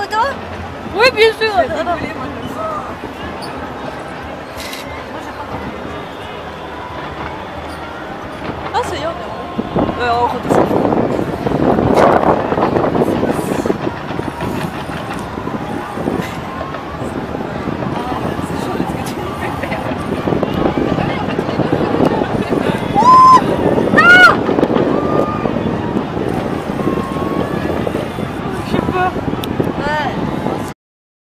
photo? Oui, bien sûr. Moi, je le Ah, ça y est, on est en haut. On redescend.